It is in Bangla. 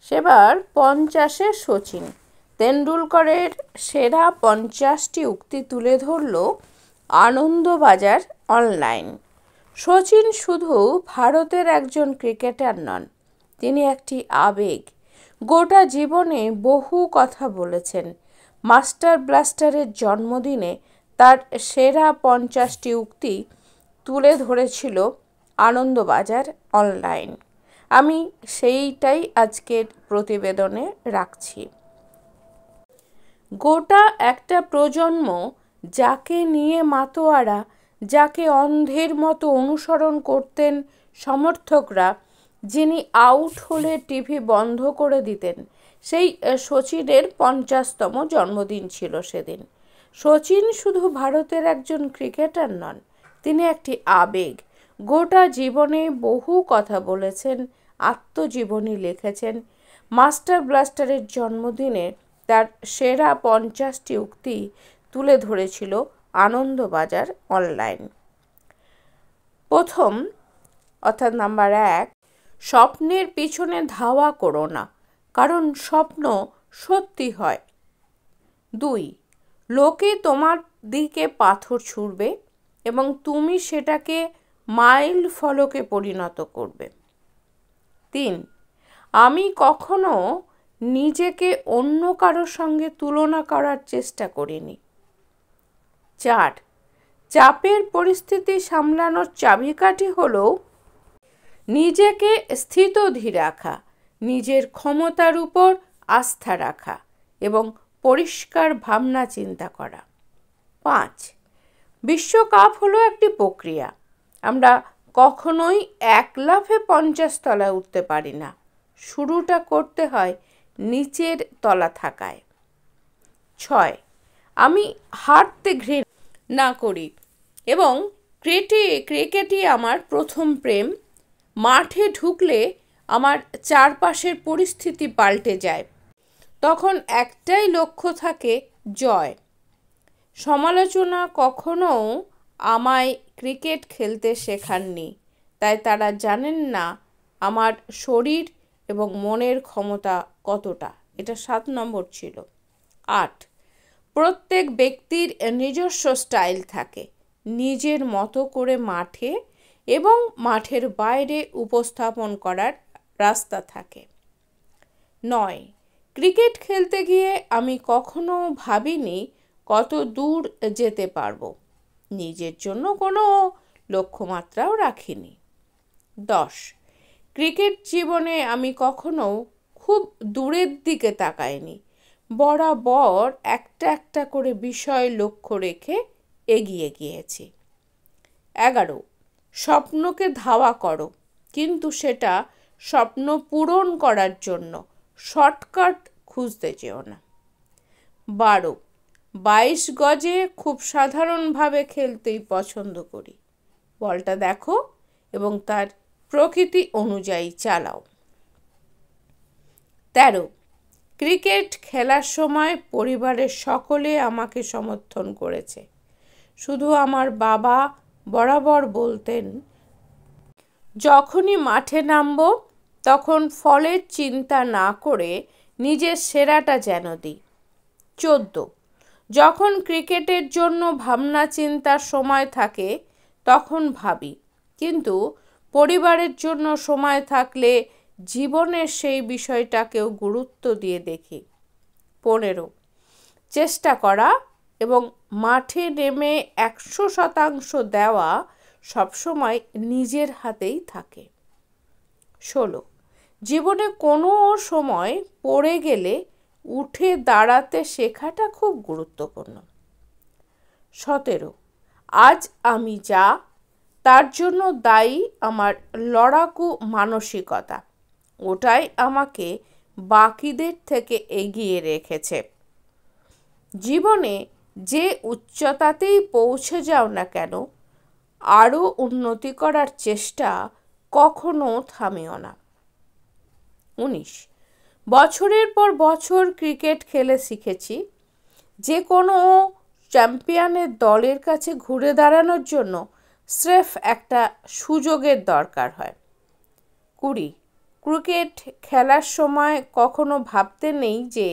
সেবার 50-এ সচিন তেন্ডুলকরের সেরা 50টি উক্তি তুলে ধরল আনন্দবাজার অনলাইন। সচিন শুধু ভারতের একজন ক্রিকেটার নন, তিনি একটি আবেগ। গোটা জীবনে বহু কথা বলেছেন। মাস্টার ব্লাস্টারের জন্মদিনে তার সেরা 50টি উক্তি তুলে ধরেছিল আনন্দবাজার অনলাইন। আমি সেইটাই আজকের প্রতিবেদনে রাখছি। গোটা একটা প্রজন্ম যাকে নিয়ে মাতোয়ারা, যাকে অন্ধের মতো অনুসরণ করতেন সমর্থকরা, যিনি আউট হলে টিভি বন্ধ করে দিতেন, সেই সচিনের 50তম জন্মদিন ছিল সেদিন। সচিন শুধু ভারতের একজন ক্রিকেটার নন, তিনি একটি আবেগ। গোটা জীবনে বহু কথা বলেছেন, আত্মজীবনী লিখেছেন। মাস্টার ব্লাস্টারের জন্মদিনে তার সেরা 50টি উক্তি তুলে ধরেছিল আনন্দবাজার অনলাইন। প্রথম অর্থাৎ নাম্বার 1, স্বপ্নের পিছনে ধাওয়া করো না, কারণ স্বপ্ন সত্যি হয়। 2, লোকে তোমার দিকে পাথর ছুঁড়বে এবং তুমি সেটাকে মাইল ফলকে পরিণত করবে। 3, আমি কখনো নিজেকে অন্য কারোর সঙ্গে তুলনা করার চেষ্টা করিনি। 4, চাপের পরিস্থিতি সামলানোর চাবিকাঠি হলো নিজেকে স্থিতধীর রাখা, নিজের ক্ষমতার উপর আস্থা রাখা এবং পরিষ্কার ভাবনা চিন্তা করা। 5, বিশ্বকাপ হলো একটি প্রক্রিয়া। আমরা কখনোই এক লাফে 50 তলায় উঠতে পারি না, শুরুটা করতে হয় নিচের তলা থাকায়। 6, আমি হারতে ঘৃণা করি এবং ক্রিকেটই আমার প্রথম প্রেম। মাঠে ঢুকলে আমার চারপাশের পরিস্থিতি পাল্টে যায়, তখন একটাই লক্ষ্য থাকে, জয়। সমালোচনা কখনো আমায় ক্রিকেট খেলতে শেখাননি, তাই তারা জানেন না আমার শরীর এবং মনের ক্ষমতা কতটা। এটা 7 নম্বর ছিল। 8, প্রত্যেক ব্যক্তির নিজস্ব স্টাইল থাকে, নিজের মতো করে মাঠে এবং মাঠের বাইরে উপস্থাপন করার রাস্তা থাকে। 9, ক্রিকেট খেলতে গিয়ে আমি কখনো ভাবিনি কত দূর যেতে পারবো, নিজের জন্য কোনো লক্ষ্যমাত্রাও রাখিনি। 10, ক্রিকেট জীবনে আমি কখনো খুব দূরের দিকে তাকাইনি, বরাবর একটা একটা করে বিষয় লক্ষ্য রেখে এগিয়ে গিয়েছি। 11, স্বপ্নকে ধাওয়া করো, কিন্তু সেটা স্বপ্ন পূরণ করার জন্য শর্টকাট খুঁজতে যেও না। 12, 22 গজে খুব সাধারণভাবে খেলতেই পছন্দ করি, বলটা দেখো এবং তার প্রকৃতি অনুযায়ী চালাও। 13, ক্রিকেট খেলার সময় পরিবারের সকলে আমাকে সমর্থন করেছে। শুধু আমার বাবা বরাবর বলতেন, যখনই মাঠে নামবো তখন ফলের চিন্তা না করে নিজের সেরাটা যেন দিই। 14, যখন ক্রিকেটের জন্য ভাবনা চিন্তার সময় থাকে তখন ভাবি, কিন্তু পরিবারের জন্য সময় থাকলে জীবনের সেই বিষয়টাকেও গুরুত্ব দিয়ে দেখি। 15, চেষ্টা করা এবং মাঠে নেমে 100% দেওয়া সবসময় নিজের হাতেই থাকে। 16, জীবনে কোনো সময় পড়ে গেলে উঠে দাঁড়াতে শেখাটা খুব গুরুত্বপূর্ণ। 17, আজ আমি যা তার জন্য দায়ী আমার লড়াকু মানসিকতা, ওটাই আমাকে বাকিদের থেকে এগিয়ে রেখেছে। জীবনে যে উচ্চতাতেই পৌঁছে যাও না কেন, আরও উন্নতি করার চেষ্টা কখনো থামিও না। 19, বছরের পর বছর ক্রিকেট খেলে শিখেছি, যে কোনো চ্যাম্পিয়নের দলের কাছে ঘুরে দাঁড়ানোর জন্য স্রেফ একটা সুযোগের দরকার হয়। 20, ক্রিকেট খেলার সময় কখনো ভাবতে নেই যে